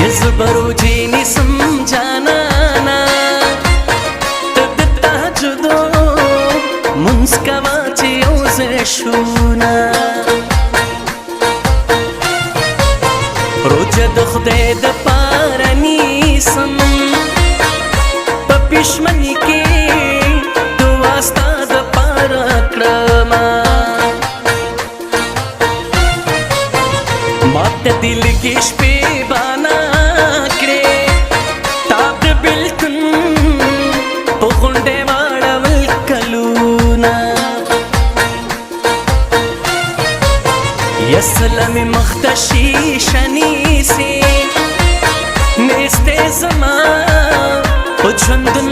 زبرو جینی سمجانا نا تد تهجدو منسکوا چی اوزشونا روجه د خدای د پاره نیسم په پښمنۍ کې دعا ستا د پاره کړم ماته دل کې شپې بانا کړې تا د بلکن په غونډې واړول کلونه یسلم مختشی شنیسی نیسته زما په ژوندون